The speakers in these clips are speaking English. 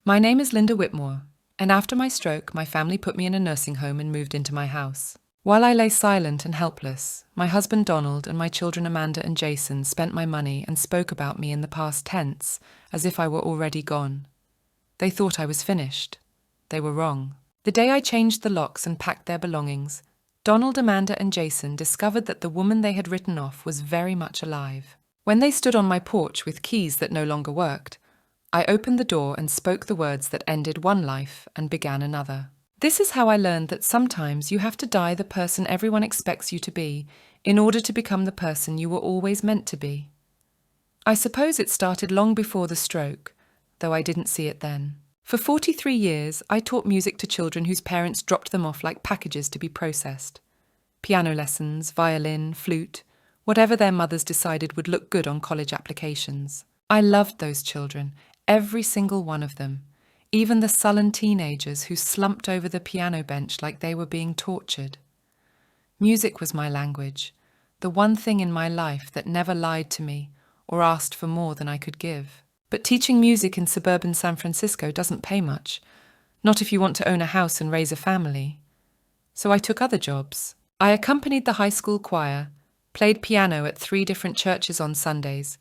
My name is Linda Whitmore, and after my stroke, my family put me in a nursing home and moved into my house. While I lay silent and helpless, my husband Donald and my children Amanda and Jason spent my money and spoke about me in the past tense, as if I were already gone. They thought I was finished. They were wrong. The day I changed the locks and packed their belongings, Donald, Amanda and Jason discovered that the woman they had written off was very much alive. When they stood on my porch with keys that no longer worked, I opened the door and spoke the words that ended one life and began another. This is how I learned that sometimes you have to die the person everyone expects you to be in order to become the person you were always meant to be. I suppose it started long before the stroke, though I didn't see it then. For 43 years, I taught music to children whose parents dropped them off like packages to be processed. Piano lessons, violin, flute, whatever their mothers decided would look good on college applications. I loved those children, every single one of them, even the sullen teenagers who slumped over the piano bench like they were being tortured. Music was my language, the one thing in my life that never lied to me or asked for more than I could give. But teaching music in suburban San Francisco doesn't pay much, not if you want to own a house and raise a family. So I took other jobs. I accompanied the high school choir, played piano at 3 different churches on Sundays,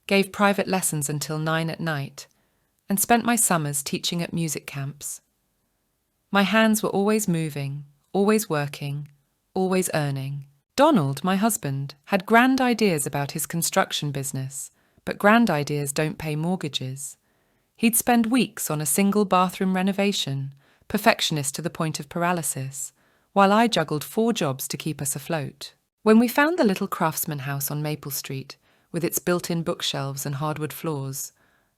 gave private lessons until 9 at night, and spent my summers teaching at music camps. My hands were always moving, always working, always earning. Donald, my husband, had grand ideas about his construction business, but grand ideas don't pay mortgages. He'd spend weeks on a single bathroom renovation, perfectionist to the point of paralysis, while I juggled 4 jobs to keep us afloat. When we found the little craftsman house on Maple Street, with its built-in bookshelves and hardwood floors,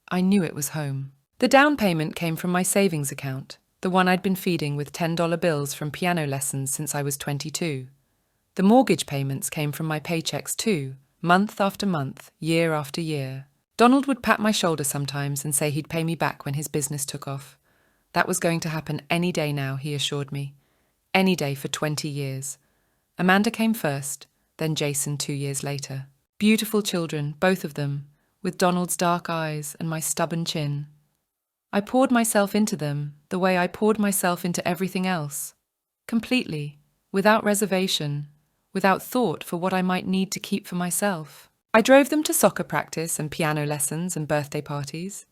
I knew it was home. The down payment came from my savings account, the one I'd been feeding with $10 bills from piano lessons since I was 22. The mortgage payments came from my paychecks too, month after month, year after year. Donald would pat my shoulder sometimes and say he'd pay me back when his business took off. That was going to happen any day now, he assured me. Any day for 20 years. Amanda came first, then Jason 2 years later. Beautiful children, both of them, with Donald's dark eyes and my stubborn chin. I poured myself into them the way I poured myself into everything else. Completely, without reservation, without thought for what I might need to keep for myself. I drove them to soccer practice and piano lessons and birthday parties.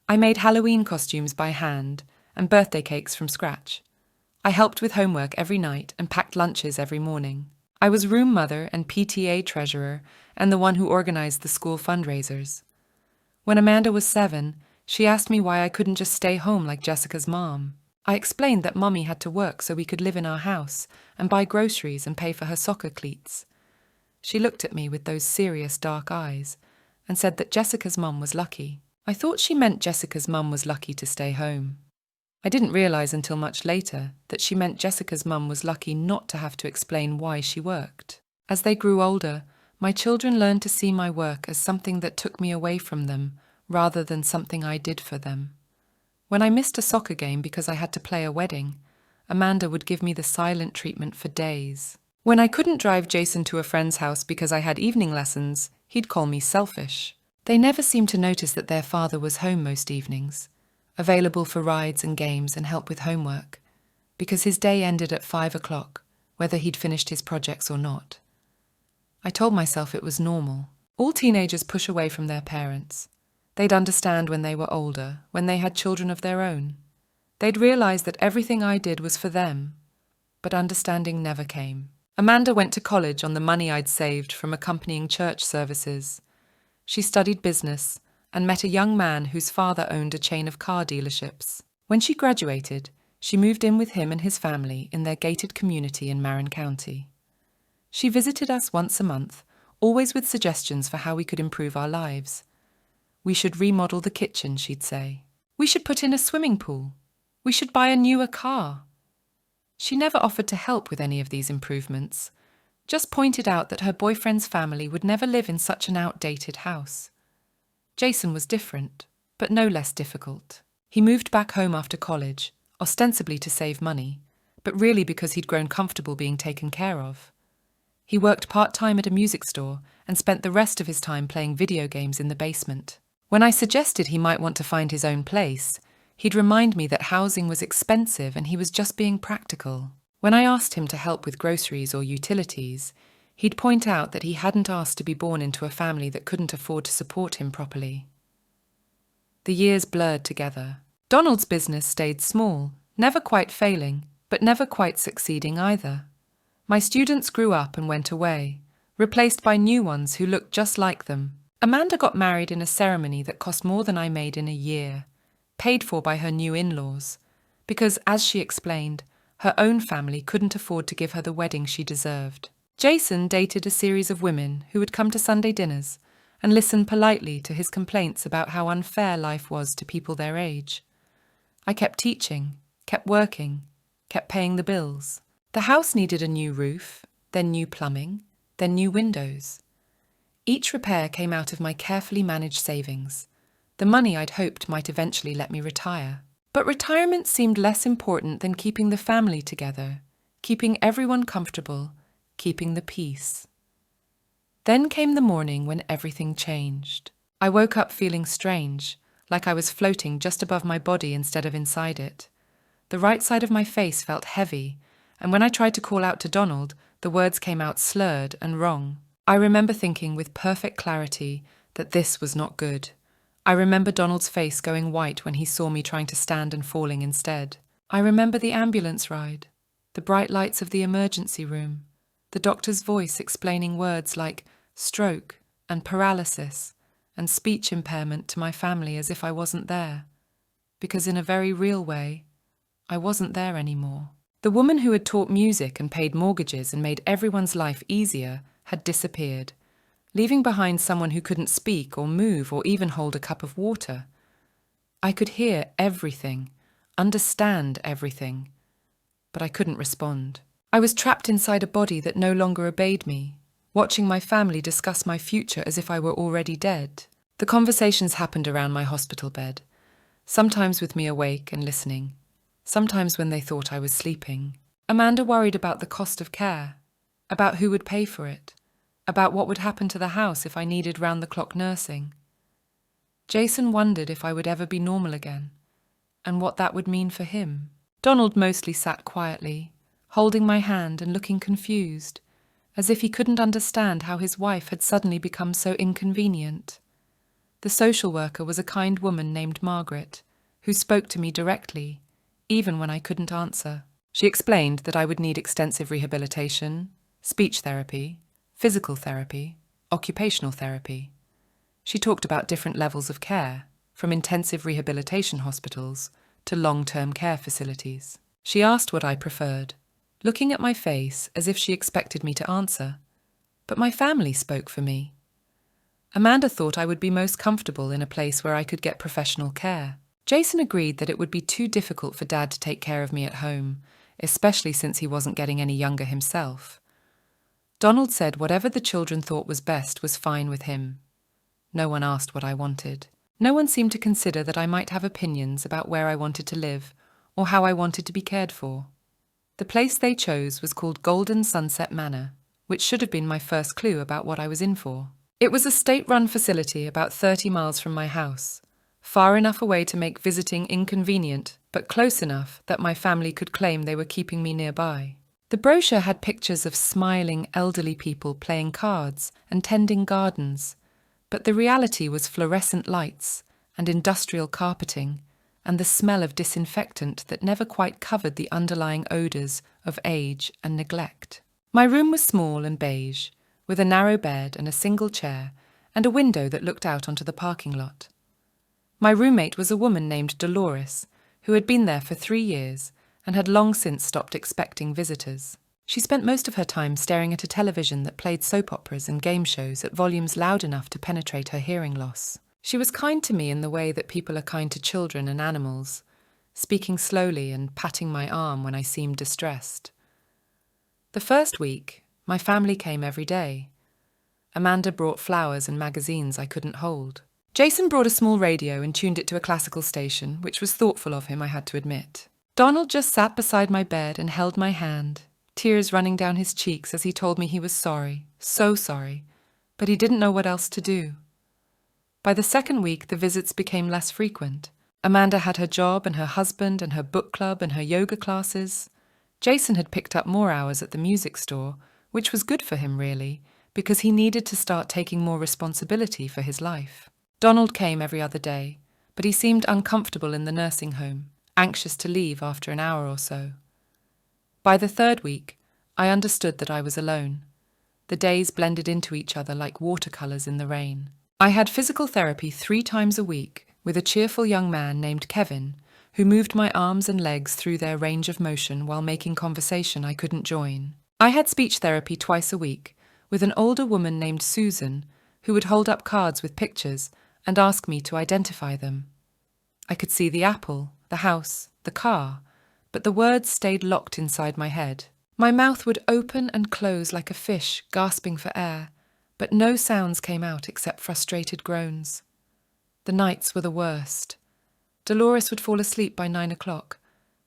I made Halloween costumes by hand and birthday cakes from scratch. I helped with homework every night and packed lunches every morning. I was room mother and PTA treasurer and the one who organized the school fundraisers. When Amanda was 7, she asked me why I couldn't just stay home like Jessica's mom. I explained that Mummy had to work so we could live in our house and buy groceries and pay for her soccer cleats. She looked at me with those serious dark eyes and said that Jessica's mum was lucky. I thought she meant Jessica's mum was lucky to stay home. I didn't realize until much later that she meant Jessica's mum was lucky not to have to explain why she worked. As they grew older, my children learned to see my work as something that took me away from them rather than something I did for them. When I missed a soccer game because I had to play a wedding, Amanda would give me the silent treatment for days. When I couldn't drive Jason to a friend's house because I had evening lessons, he'd call me selfish. They never seemed to notice that their father was home most evenings, available for rides and games and help with homework, because his day ended at 5 o'clock, whether he'd finished his projects or not. I told myself it was normal. All teenagers push away from their parents. They'd understand when they were older, when they had children of their own. They'd realize that everything I did was for them, but understanding never came. Amanda went to college on the money I'd saved from accompanying church services. She studied business and met a young man whose father owned a chain of car dealerships. When she graduated, she moved in with him and his family in their gated community in Marin County. She visited us once a month, always with suggestions for how we could improve our lives. We should remodel the kitchen, she'd say. We should put in a swimming pool. We should buy a newer car. She never offered to help with any of these improvements, just pointed out that her boyfriend's family would never live in such an outdated house. Jason was different, but no less difficult. He moved back home after college, ostensibly to save money, but really because he'd grown comfortable being taken care of. He worked part-time at a music store and spent the rest of his time playing video games in the basement. When I suggested he might want to find his own place, He'd remind me that housing was expensive and he was just being practical. When I asked him to help with groceries or utilities, he'd point out that he hadn't asked to be born into a family that couldn't afford to support him properly. The years blurred together. Donald's business stayed small, never quite failing, but never quite succeeding either. My students grew up and went away, replaced by new ones who looked just like them. Amanda got married in a ceremony that cost more than I made in a year, paid for by her new in-laws, because, as she explained, her own family couldn't afford to give her the wedding she deserved. Jason dated a series of women who would come to Sunday dinners and listen politely to his complaints about how unfair life was to people their age. I kept teaching, kept working, kept paying the bills. The house needed a new roof, then new plumbing, then new windows. Each repair came out of my carefully managed savings, the money I'd hoped might eventually let me retire. But retirement seemed less important than keeping the family together, keeping everyone comfortable, keeping the peace. Then came the morning when everything changed. I woke up feeling strange, like I was floating just above my body instead of inside it. The right side of my face felt heavy, and when I tried to call out to Donald, the words came out slurred and wrong. I remember thinking with perfect clarity that this was not good. I remember Donald's face going white when he saw me trying to stand and falling instead. I remember the ambulance ride, the bright lights of the emergency room, the doctor's voice explaining words like stroke and paralysis and speech impairment to my family as if I wasn't there. Because in a very real way, I wasn't there anymore. The woman who had taught music and paid mortgages and made everyone's life easier had disappeared, leaving behind someone who couldn't speak or move or even hold a cup of water. I could hear everything, understand everything, but I couldn't respond. I was trapped inside a body that no longer obeyed me, watching my family discuss my future as if I were already dead. The conversations happened around my hospital bed, sometimes with me awake and listening, sometimes when they thought I was sleeping. Amanda worried about the cost of care, about who would pay for it, about what would happen to the house if I needed round-the-clock nursing. Jason wondered if I would ever be normal again, and what that would mean for him. Donald mostly sat quietly, holding my hand and looking confused, as if he couldn't understand how his wife had suddenly become so inconvenient. The social worker was a kind woman named Margaret, who spoke to me directly, even when I couldn't answer. She explained that I would need extensive rehabilitation, speech therapy, physical therapy, occupational therapy. She talked about different levels of care, from intensive rehabilitation hospitals to long-term care facilities. She asked what I preferred, looking at my face as if she expected me to answer. But my family spoke for me. Amanda thought I would be most comfortable in a place where I could get professional care. Jason agreed that it would be too difficult for Dad to take care of me at home, especially since he wasn't getting any younger himself. Donald said whatever the children thought was best was fine with him. No one asked what I wanted. No one seemed to consider that I might have opinions about where I wanted to live or how I wanted to be cared for. The place they chose was called Golden Sunset Manor, which should have been my first clue about what I was in for. It was a state-run facility about 30 miles from my house, far enough away to make visiting inconvenient, but close enough that my family could claim they were keeping me nearby. The brochure had pictures of smiling elderly people playing cards and tending gardens, but the reality was fluorescent lights and industrial carpeting and the smell of disinfectant that never quite covered the underlying odours of age and neglect. My room was small and beige, with a narrow bed and a single chair and a window that looked out onto the parking lot. My roommate was a woman named Dolores, who had been there for 3 years and had long since stopped expecting visitors. She spent most of her time staring at a television that played soap operas and game shows at volumes loud enough to penetrate her hearing loss. She was kind to me in the way that people are kind to children and animals, speaking slowly and patting my arm when I seemed distressed. The first week, my family came every day. Amanda brought flowers and magazines I couldn't hold. Jason brought a small radio and tuned it to a classical station, which was thoughtful of him, I had to admit. Donald just sat beside my bed and held my hand, tears running down his cheeks as he told me he was sorry, so sorry, but he didn't know what else to do. By the second week, the visits became less frequent. Amanda had her job and her husband and her book club and her yoga classes. Jason had picked up more hours at the music store, which was good for him really, because he needed to start taking more responsibility for his life. Donald came every other day, but he seemed uncomfortable in the nursing home, anxious to leave after an hour or so. By the third week, I understood that I was alone. The days blended into each other like watercolors in the rain. I had physical therapy 3 times a week with a cheerful young man named Kevin, who moved my arms and legs through their range of motion while making conversation I couldn't join. I had speech therapy twice a week with an older woman named Susan, who would hold up cards with pictures and ask me to identify them. I could see the apple, the house, the car, but the words stayed locked inside my head. My mouth would open and close like a fish gasping for air, but no sounds came out except frustrated groans. The nights were the worst. Dolores would fall asleep by 9 o'clock,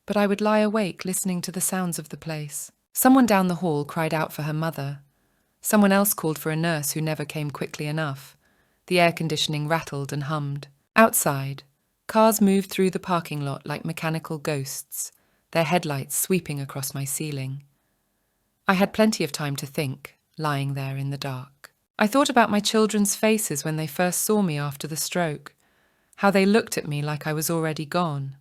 but I would lie awake listening to the sounds of the place. Someone down the hall cried out for her mother. Someone else called for a nurse who never came quickly enough. The air conditioning rattled and hummed. Outside, cars moved through the parking lot like mechanical ghosts, their headlights sweeping across my ceiling. I had plenty of time to think, lying there in the dark. I thought about my children's faces when they first saw me after the stroke, how they looked at me like I was already gone.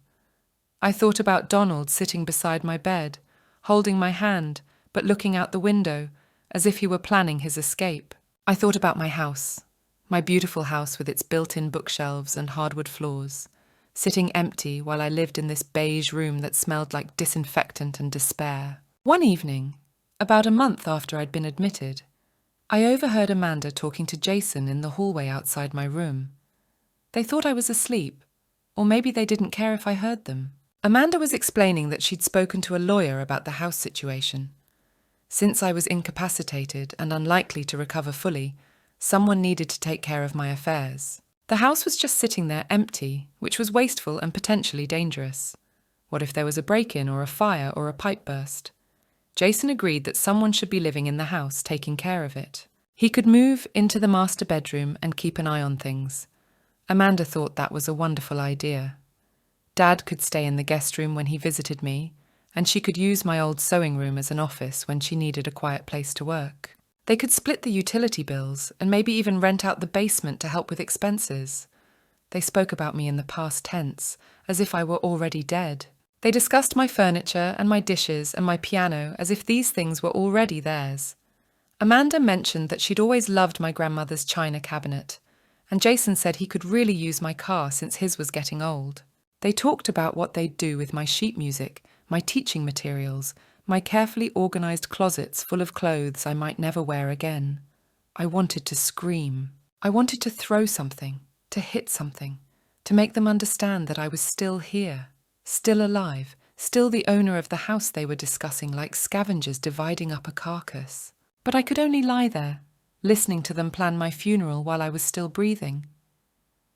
I thought about Donald sitting beside my bed, holding my hand, but looking out the window, as if he were planning his escape. I thought about my house, my beautiful house with its built-in bookshelves and hardwood floors, sitting empty while I lived in this beige room that smelled like disinfectant and despair. One evening, about a month after I'd been admitted, I overheard Amanda talking to Jason in the hallway outside my room. They thought I was asleep, or maybe they didn't care if I heard them. Amanda was explaining that she'd spoken to a lawyer about the house situation. Since I was incapacitated and unlikely to recover fully, someone needed to take care of my affairs. The house was just sitting there empty, which was wasteful and potentially dangerous. What if there was a break-in or a fire or a pipe burst? Jason agreed that someone should be living in the house, taking care of it. He could move into the master bedroom and keep an eye on things. Amanda thought that was a wonderful idea. Dad could stay in the guest room when he visited me, and she could use my old sewing room as an office when she needed a quiet place to work. They could split the utility bills and maybe even rent out the basement to help with expenses. They spoke about me in the past tense, as if I were already dead. They discussed my furniture and my dishes and my piano as if these things were already theirs. Amanda mentioned that she'd always loved my grandmother's china cabinet, and Jason said he could really use my car since his was getting old. They talked about what they'd do with my sheet music, my teaching materials, my carefully organized closets full of clothes I might never wear again. I wanted to scream. I wanted to throw something, to hit something, to make them understand that I was still here, still alive, still the owner of the house they were discussing like scavengers dividing up a carcass. But I could only lie there, listening to them plan my funeral while I was still breathing.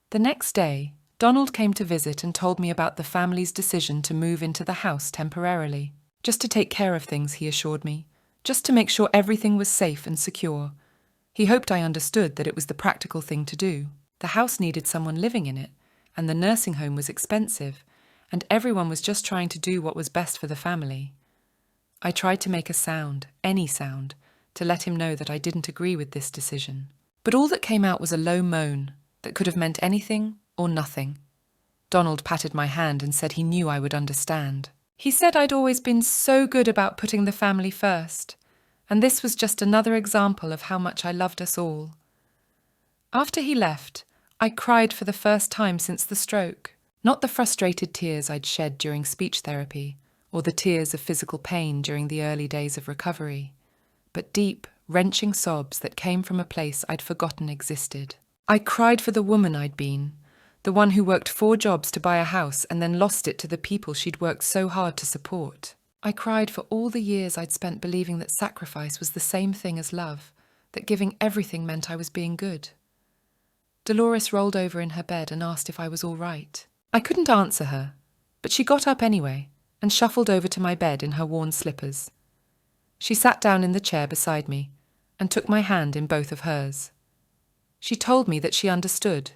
The next day, Donald came to visit and told me about the family's decision to move into the house temporarily. Just to take care of things, he assured me. Just to make sure everything was safe and secure. He hoped I understood that it was the practical thing to do. The house needed someone living in it, and the nursing home was expensive, and everyone was just trying to do what was best for the family. I tried to make a sound, any sound, to let him know that I didn't agree with this decision. But all that came out was a low moan that could have meant anything or nothing. Donald patted my hand and said he knew I would understand. He said I'd always been so good about putting the family first, and this was just another example of how much I loved us all. After he left, I cried for the first time since the stroke. Not the frustrated tears I'd shed during speech therapy, or the tears of physical pain during the early days of recovery, but deep, wrenching sobs that came from a place I'd forgotten existed. I cried for the woman I'd been, the one who worked 4 jobs to buy a house and then lost it to the people she'd worked so hard to support. I cried for all the years I'd spent believing that sacrifice was the same thing as love, that giving everything meant I was being good. Dolores rolled over in her bed and asked if I was all right. I couldn't answer her, but she got up anyway and shuffled over to my bed in her worn slippers. She sat down in the chair beside me and took my hand in both of hers. She told me that she understood,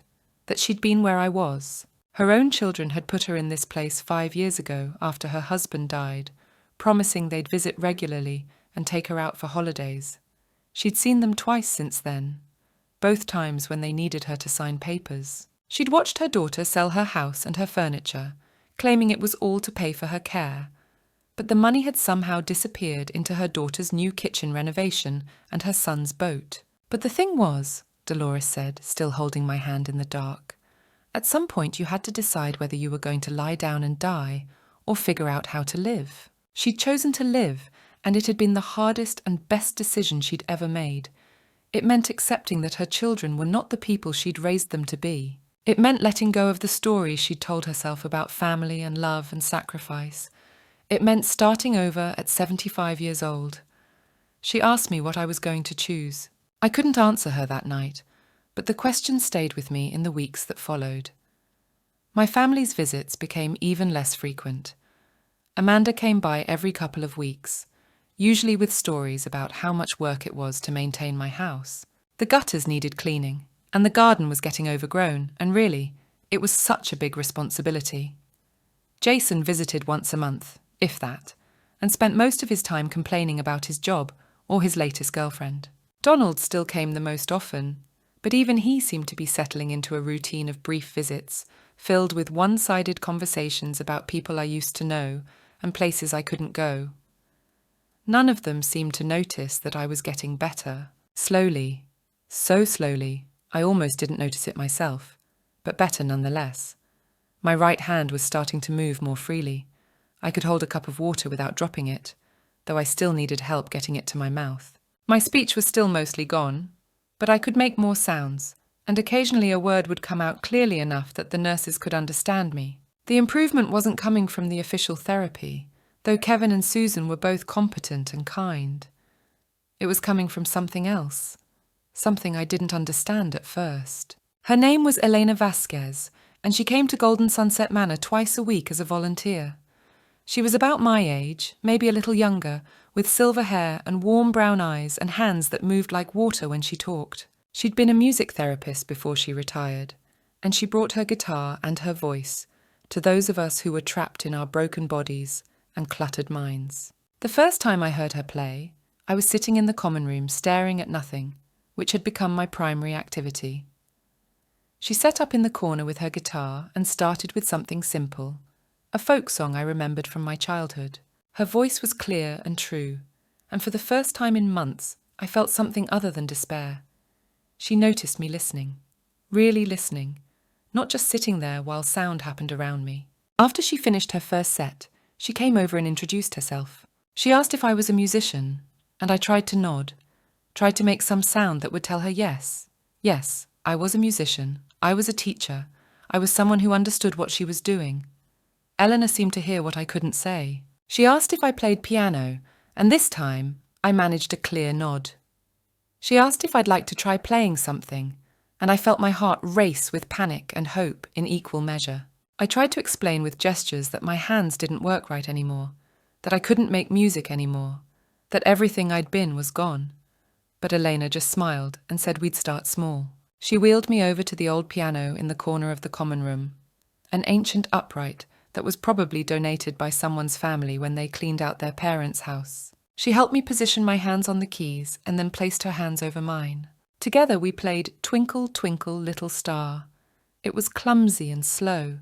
that she'd been where I was. Her own children had put her in this place 5 years ago after her husband died, promising they'd visit regularly and take her out for holidays. She'd seen them twice since then, both times when they needed her to sign papers. She'd watched her daughter sell her house and her furniture, claiming it was all to pay for her care, but the money had somehow disappeared into her daughter's new kitchen renovation and her son's boat. But the thing was, Dolores said, still holding my hand in the dark, at some point you had to decide whether you were going to lie down and die or figure out how to live. She'd chosen to live, and it had been the hardest and best decision she'd ever made. It meant accepting that her children were not the people she'd raised them to be. It meant letting go of the stories she'd told herself about family and love and sacrifice. It meant starting over at 75 years old. She asked me what I was going to choose. I couldn't answer her that night, but the question stayed with me in the weeks that followed. My family's visits became even less frequent. Amanda came by every couple of weeks, usually with stories about how much work it was to maintain my house. The gutters needed cleaning, and the garden was getting overgrown, and really, it was such a big responsibility. Jason visited once a month, if that, and spent most of his time complaining about his job or his latest girlfriend. Donald still came the most often, but even he seemed to be settling into a routine of brief visits, filled with one-sided conversations about people I used to know and places I couldn't go. None of them seemed to notice that I was getting better. Slowly, so slowly, I almost didn't notice it myself, but better nonetheless. My right hand was starting to move more freely. I could hold a cup of water without dropping it, though I still needed help getting it to my mouth. My speech was still mostly gone, but I could make more sounds, and occasionally a word would come out clearly enough that the nurses could understand me. The improvement wasn't coming from the official therapy, though Kevin and Susan were both competent and kind. It was coming from something else, something I didn't understand at first. Her name was Elena Vasquez, and she came to Golden Sunset Manor twice a week as a volunteer. She was about my age, maybe a little younger, with silver hair and warm brown eyes and hands that moved like water when she talked. She'd been a music therapist before she retired, and she brought her guitar and her voice to those of us who were trapped in our broken bodies and cluttered minds. The first time I heard her play, I was sitting in the common room staring at nothing, which had become my primary activity. She sat up in the corner with her guitar and started with something simple, a folk song I remembered from my childhood. Her voice was clear and true, and for the first time in months, I felt something other than despair. She noticed me listening, really listening, not just sitting there while sound happened around me. After she finished her first set, she came over and introduced herself. She asked if I was a musician, and I tried to nod, tried to make some sound that would tell her yes. Yes, I was a musician, I was a teacher, I was someone who understood what she was doing. Eleanor seemed to hear what I couldn't say. She asked if I played piano, and this time I managed a clear nod. She asked if I'd like to try playing something, and I felt my heart race with panic and hope in equal measure. I tried to explain with gestures that my hands didn't work right anymore, that I couldn't make music anymore, that everything I'd been was gone. But Elena just smiled and said we'd start small. She wheeled me over to the old piano in the corner of the common room, an ancient upright that was probably donated by someone's family when they cleaned out their parents' house. She helped me position my hands on the keys and then placed her hands over mine. Together we played Twinkle, Twinkle, Little Star. It was clumsy and slow,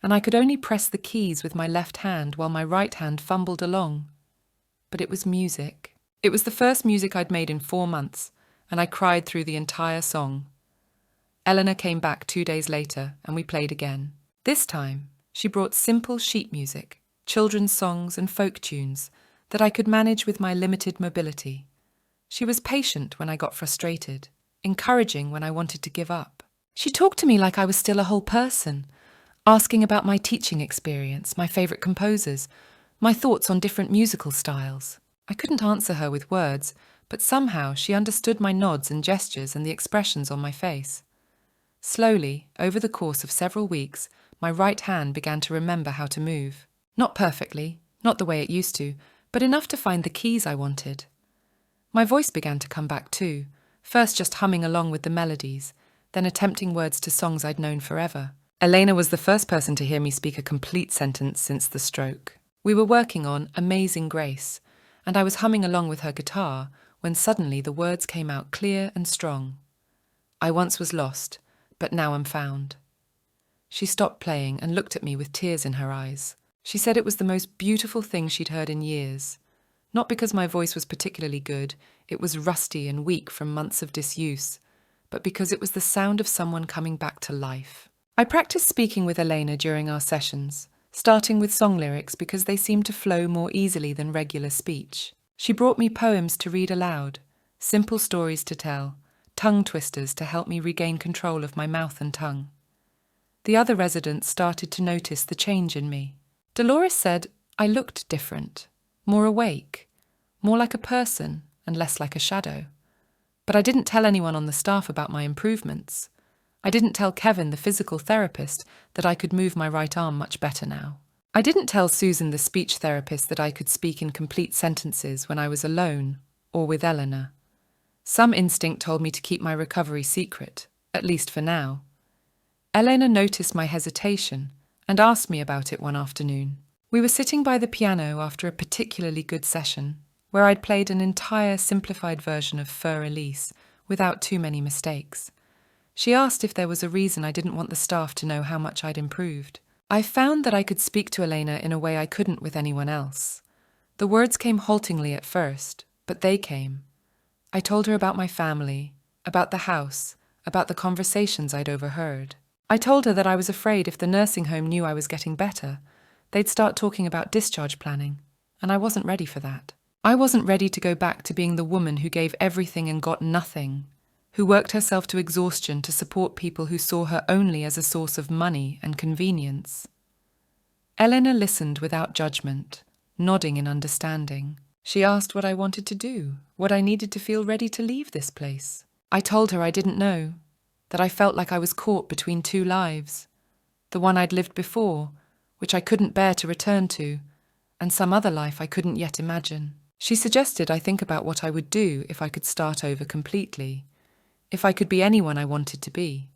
and I could only press the keys with my left hand while my right hand fumbled along. But it was music. It was the first music I'd made in 4 months, and I cried through the entire song. Eleanor came back 2 days later, and we played again. This time, she brought simple sheet music, children's songs and folk tunes that I could manage with my limited mobility. She was patient when I got frustrated, encouraging when I wanted to give up. She talked to me like I was still a whole person, asking about my teaching experience, my favourite composers, my thoughts on different musical styles. I couldn't answer her with words, but somehow she understood my nods and gestures and the expressions on my face. Slowly, over the course of several weeks, my right hand began to remember how to move. Not perfectly, not the way it used to, but enough to find the keys I wanted. My voice began to come back too, first just humming along with the melodies, then attempting words to songs I'd known forever. Elena was the first person to hear me speak a complete sentence since the stroke. We were working on Amazing Grace, and I was humming along with her guitar when suddenly the words came out clear and strong. I once was lost, but now am found. She stopped playing and looked at me with tears in her eyes. She said it was the most beautiful thing she'd heard in years. Not because my voice was particularly good, it was rusty and weak from months of disuse, but because it was the sound of someone coming back to life. I practiced speaking with Elena during our sessions, starting with song lyrics because they seemed to flow more easily than regular speech. She brought me poems to read aloud, simple stories to tell, tongue twisters to help me regain control of my mouth and tongue. The other residents started to notice the change in me. Dolores said I looked different, more awake, more like a person and less like a shadow. But I didn't tell anyone on the staff about my improvements. I didn't tell Kevin, the physical therapist, that I could move my right arm much better now. I didn't tell Susan, the speech therapist, that I could speak in complete sentences when I was alone or with Eleanor. Some instinct told me to keep my recovery secret, at least for now. Elena noticed my hesitation and asked me about it one afternoon. We were sitting by the piano after a particularly good session, where I'd played an entire simplified version of Fur Elise without too many mistakes. She asked if there was a reason I didn't want the staff to know how much I'd improved. I found that I could speak to Elena in a way I couldn't with anyone else. The words came haltingly at first, but they came. I told her about my family, about the house, about the conversations I'd overheard. I told her that I was afraid if the nursing home knew I was getting better, they'd start talking about discharge planning, and I wasn't ready for that. I wasn't ready to go back to being the woman who gave everything and got nothing, who worked herself to exhaustion to support people who saw her only as a source of money and convenience. Eleanor listened without judgment, nodding in understanding. She asked what I wanted to do, what I needed to feel ready to leave this place. I told her I didn't know, that I felt like I was caught between two lives, the one I'd lived before, which I couldn't bear to return to, and some other life I couldn't yet imagine. She suggested I think about what I would do if I could start over completely, if I could be anyone I wanted to be.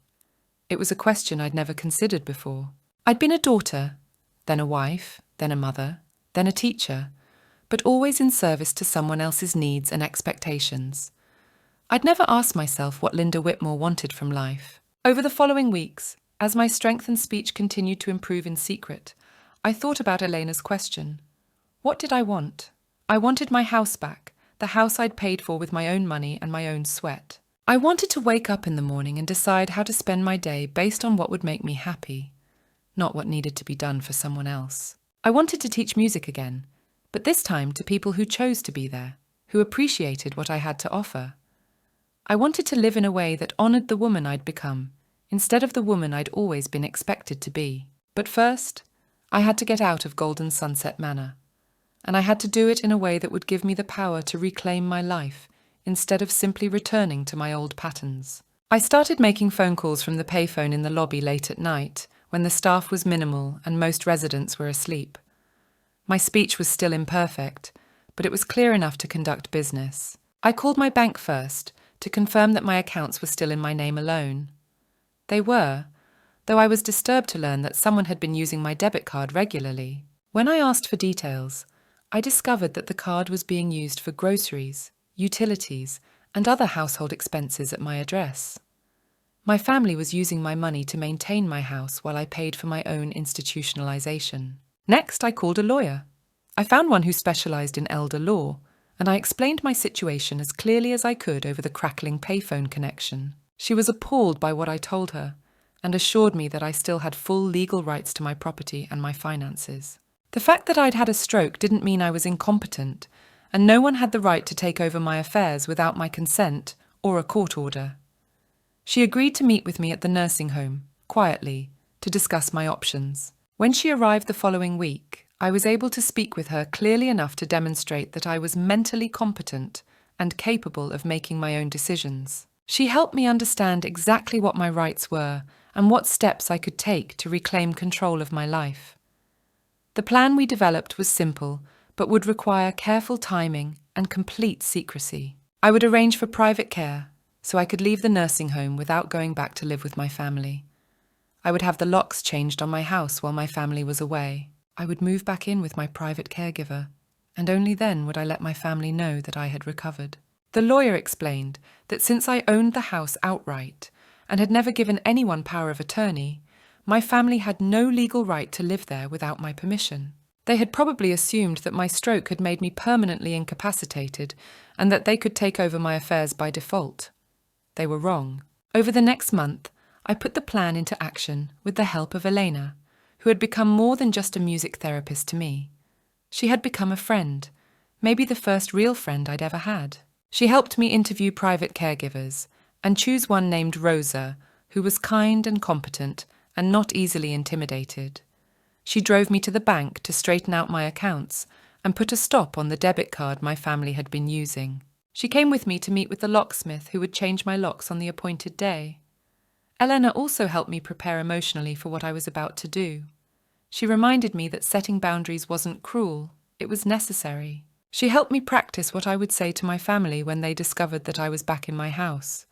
It was a question I'd never considered before. I'd been a daughter, then a wife, then a mother, then a teacher, but always in service to someone else's needs and expectations. I'd never asked myself what Linda Whitmore wanted from life. Over the following weeks, as my strength and speech continued to improve in secret, I thought about Elena's question. What did I want? I wanted my house back, the house I'd paid for with my own money and my own sweat. I wanted to wake up in the morning and decide how to spend my day based on what would make me happy, not what needed to be done for someone else. I wanted to teach music again, but this time to people who chose to be there, who appreciated what I had to offer. I wanted to live in a way that honoured the woman I'd become, instead of the woman I'd always been expected to be. But first, I had to get out of Golden Sunset Manor, and I had to do it in a way that would give me the power to reclaim my life, instead of simply returning to my old patterns. I started making phone calls from the payphone in the lobby late at night, when the staff was minimal and most residents were asleep. My speech was still imperfect, but it was clear enough to conduct business. I called my bank first, to confirm that my accounts were still in my name alone. They were, though I was disturbed to learn that someone had been using my debit card regularly. When I asked for details, I discovered that the card was being used for groceries, utilities, and other household expenses at my address. My family was using my money to maintain my house while I paid for my own institutionalization. Next, I called a lawyer. I found one who specialized in elder law, and I explained my situation as clearly as I could over the crackling payphone connection. She was appalled by what I told her, and assured me that I still had full legal rights to my property and my finances. The fact that I'd had a stroke didn't mean I was incompetent, and no one had the right to take over my affairs without my consent or a court order. She agreed to meet with me at the nursing home, quietly, to discuss my options. When she arrived the following week, I was able to speak with her clearly enough to demonstrate that I was mentally competent and capable of making my own decisions. She helped me understand exactly what my rights were and what steps I could take to reclaim control of my life. The plan we developed was simple, but would require careful timing and complete secrecy. I would arrange for private care, so I could leave the nursing home without going back to live with my family. I would have the locks changed on my house while my family was away. I would move back in with my private caregiver, and only then would I let my family know that I had recovered. The lawyer explained that since I owned the house outright and had never given anyone power of attorney, my family had no legal right to live there without my permission. They had probably assumed that my stroke had made me permanently incapacitated and that they could take over my affairs by default. They were wrong. Over the next month, I put the plan into action with the help of Elena, who had become more than just a music therapist to me. She had become a friend, maybe the first real friend I'd ever had. She helped me interview private caregivers and choose one named Rosa, who was kind and competent and not easily intimidated. She drove me to the bank to straighten out my accounts and put a stop on the debit card my family had been using. She came with me to meet with the locksmith who would change my locks on the appointed day. Elena also helped me prepare emotionally for what I was about to do. She reminded me that setting boundaries wasn't cruel, it was necessary. She helped me practice what I would say to my family when they discovered that I was back in my house.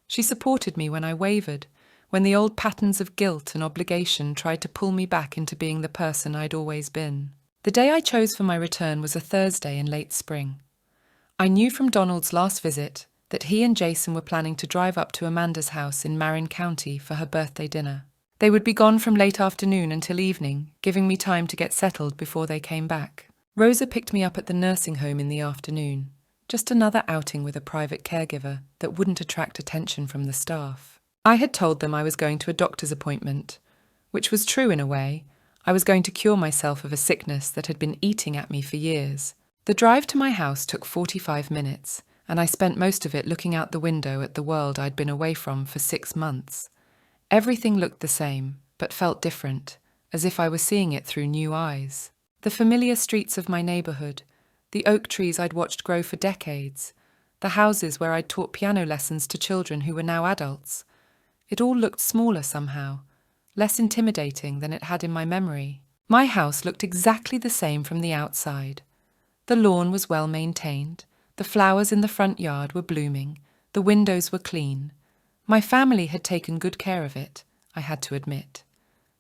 She supported me when I wavered, when the old patterns of guilt and obligation tried to pull me back into being the person I'd always been. The day I chose for my return was a Thursday in late spring. I knew from Donald's last visit that he and Jason were planning to drive up to Amanda's house in Marin County for her birthday dinner. They would be gone from late afternoon until evening, giving me time to get settled before they came back. Rosa picked me up at the nursing home in the afternoon. Just another outing with a private caregiver that wouldn't attract attention from the staff. I had told them I was going to a doctor's appointment, which was true in a way. I was going to cure myself of a sickness that had been eating at me for years. The drive to my house took 45 minutes, and I spent most of it looking out the window at the world I'd been away from for 6 months. Everything looked the same, but felt different, as if I were seeing it through new eyes. The familiar streets of my neighborhood, the oak trees I'd watched grow for decades, the houses where I'd taught piano lessons to children who were now adults. It all looked smaller somehow, less intimidating than it had in my memory. My house looked exactly the same from the outside. The lawn was well maintained, the flowers in the front yard were blooming, the windows were clean. My family had taken good care of it, I had to admit.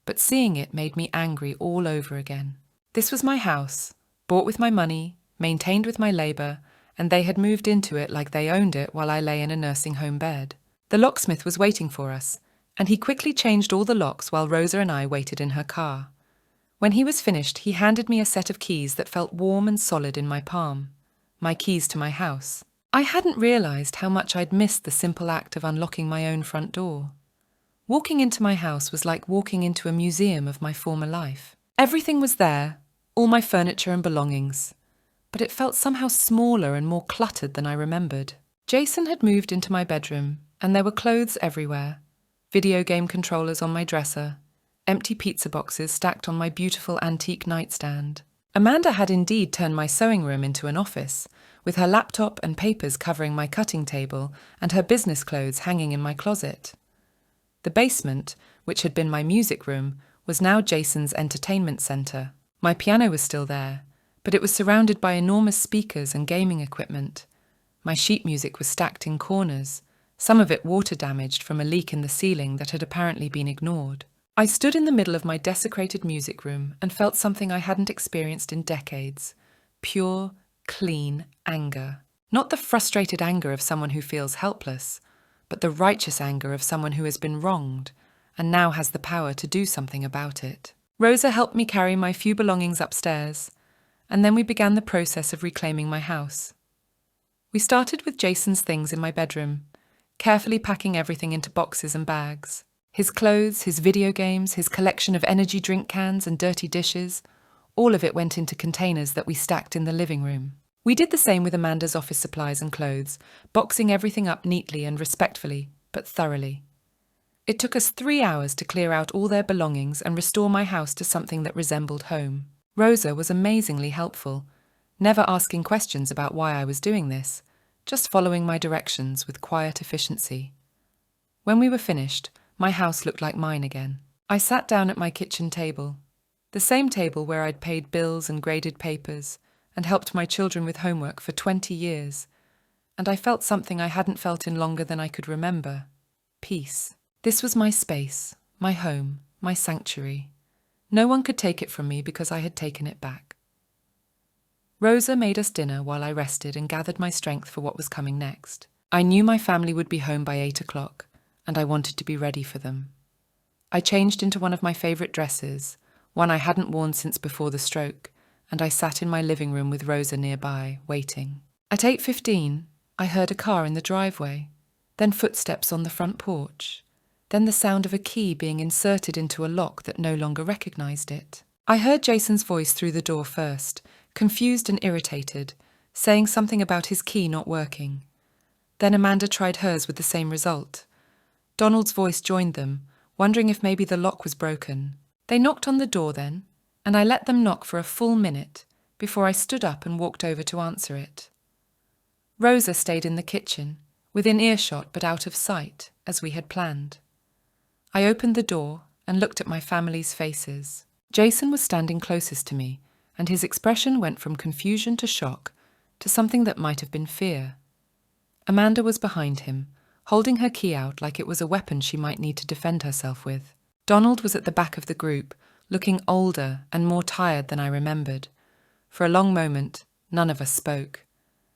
But seeing it made me angry all over again. This was my house, bought with my money, maintained with my labour, and they had moved into it like they owned it while I lay in a nursing home bed. The locksmith was waiting for us, and he quickly changed all the locks while Rosa and I waited in her car. When he was finished, he handed me a set of keys that felt warm and solid in my palm. My keys to my house. I hadn't realised how much I'd missed the simple act of unlocking my own front door. Walking into my house was like walking into a museum of my former life. Everything was there, all my furniture and belongings, but it felt somehow smaller and more cluttered than I remembered. Jason had moved into my bedroom, and there were clothes everywhere, video game controllers on my dresser, empty pizza boxes stacked on my beautiful antique nightstand. Amanda had indeed turned my sewing room into an office, with her laptop and papers covering my cutting table and her business clothes hanging in my closet. The basement, which had been my music room, was now Jason's entertainment centre. My piano was still there, but it was surrounded by enormous speakers and gaming equipment. My sheet music was stacked in corners, some of it water damaged from a leak in the ceiling that had apparently been ignored. I stood in the middle of my desecrated music room and felt something I hadn't experienced in decades. Pure, clean anger. Not the frustrated anger of someone who feels helpless, but the righteous anger of someone who has been wronged and now has the power to do something about it. Rosa helped me carry my few belongings upstairs, and then we began the process of reclaiming my house. We started with Jason's things in my bedroom, carefully packing everything into boxes and bags. His clothes, his video games, his collection of energy drink cans and dirty dishes, all of it went into containers that we stacked in the living room. We did the same with Amanda's office supplies and clothes, boxing everything up neatly and respectfully, but thoroughly. It took us 3 hours to clear out all their belongings and restore my house to something that resembled home. Rosa was amazingly helpful, never asking questions about why I was doing this, just following my directions with quiet efficiency. When we were finished, my house looked like mine again. I sat down at my kitchen table, the same table where I'd paid bills and graded papers and helped my children with homework for 20 years, and I felt something I hadn't felt in longer than I could remember. Peace. This was my space, my home, my sanctuary. No one could take it from me because I had taken it back. Rosa made us dinner while I rested and gathered my strength for what was coming next. I knew my family would be home by 8 o'clock, and I wanted to be ready for them. I changed into one of my favourite dresses, one I hadn't worn since before the stroke, and I sat in my living room with Rosa nearby, waiting. At 8:15, I heard a car in the driveway, then footsteps on the front porch, then the sound of a key being inserted into a lock that no longer recognised it. I heard Jason's voice through the door first, confused and irritated, saying something about his key not working. Then Amanda tried hers with the same result. Donald's voice joined them, wondering if maybe the lock was broken. They knocked on the door then, and I let them knock for a full minute before I stood up and walked over to answer it. Rosa stayed in the kitchen, within earshot but out of sight, as we had planned. I opened the door and looked at my family's faces. Jason was standing closest to me, and his expression went from confusion to shock to something that might have been fear. Amanda was behind him, holding her key out like it was a weapon she might need to defend herself with. Donald was at the back of the group, looking older and more tired than I remembered. For a long moment, none of us spoke.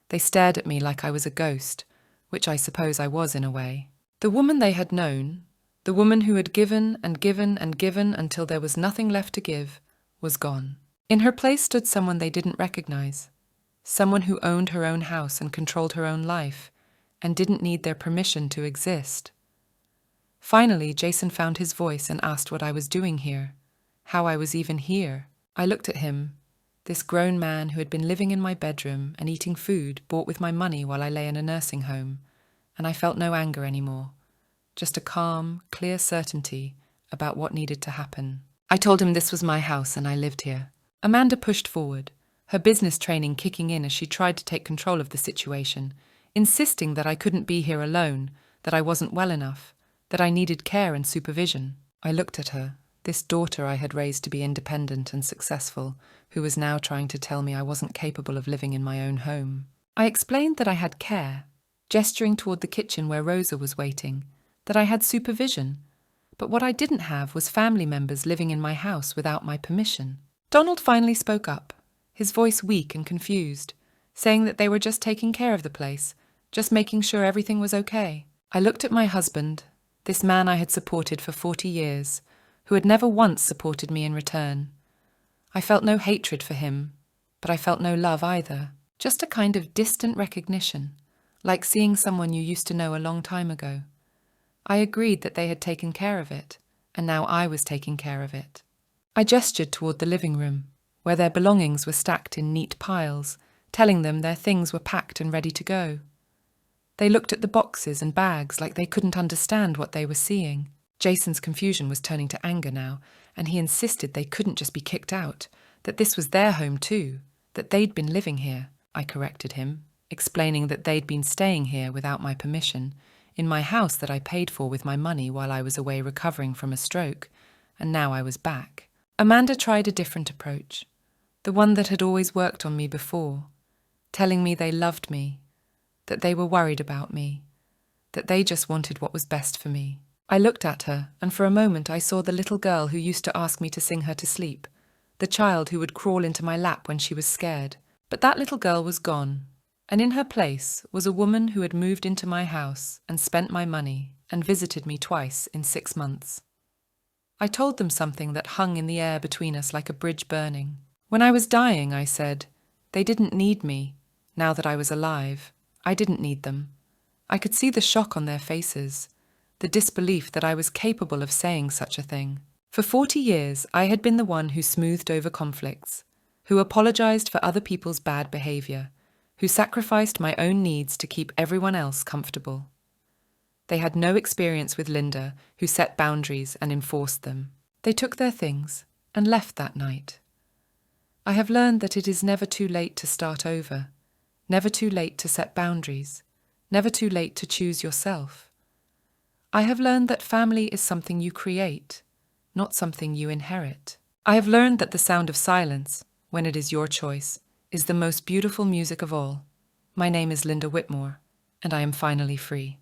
They stared at me like I was a ghost, which I suppose I was in a way. The woman they had known, the woman who had given and given and given until there was nothing left to give, was gone. In her place stood someone they didn't recognize, someone who owned her own house and controlled her own life, and didn't need their permission to exist. Finally, Jason found his voice and asked what I was doing here, how I was even here. I looked at him, this grown man who had been living in my bedroom and eating food bought with my money while I lay in a nursing home, and I felt no anger anymore, just a calm, clear certainty about what needed to happen. I told him this was my house and I lived here. Amanda pushed forward, her business training kicking in as she tried to take control of the situation, insisting that I couldn't be here alone, that I wasn't well enough, that I needed care and supervision. I looked at her, this daughter I had raised to be independent and successful, who was now trying to tell me I wasn't capable of living in my own home. I explained that I had care, gesturing toward the kitchen where Rosa was waiting, that I had supervision, but what I didn't have was family members living in my house without my permission. Donald finally spoke up, his voice weak and confused, saying that they were just taking care of the place, just making sure everything was okay. I looked at my husband, this man I had supported for 40 years, who had never once supported me in return. I felt no hatred for him, but I felt no love either, just a kind of distant recognition, like seeing someone you used to know a long time ago. I agreed that they had taken care of it, and now I was taking care of it. I gestured toward the living room, where their belongings were stacked in neat piles, telling them their things were packed and ready to go. They looked at the boxes and bags like they couldn't understand what they were seeing. Jason's confusion was turning to anger now, and he insisted they couldn't just be kicked out, that this was their home too, that they'd been living here. I corrected him, explaining that they'd been staying here without my permission, in my house that I paid for with my money while I was away recovering from a stroke, and now I was back. Amanda tried a different approach, the one that had always worked on me before, telling me they loved me, that they were worried about me, that they just wanted what was best for me. I looked at her, and for a moment I saw the little girl who used to ask me to sing her to sleep, the child who would crawl into my lap when she was scared. But that little girl was gone, and in her place was a woman who had moved into my house and spent my money and visited me twice in 6 months. I told them something that hung in the air between us like a bridge burning. When I was dying, I said, they didn't need me, now that I was alive. I didn't need them. I could see the shock on their faces, the disbelief that I was capable of saying such a thing. For 40 years, I had been the one who smoothed over conflicts, who apologized for other people's bad behavior, who sacrificed my own needs to keep everyone else comfortable. They had no experience with Linda, who set boundaries and enforced them. They took their things and left that night. I have learned that it is never too late to start over, never too late to set boundaries, never too late to choose yourself. I have learned that family is something you create, not something you inherit. I have learned that the sound of silence, when it is your choice, is the most beautiful music of all. My name is Linda Whitmore, and I am finally free.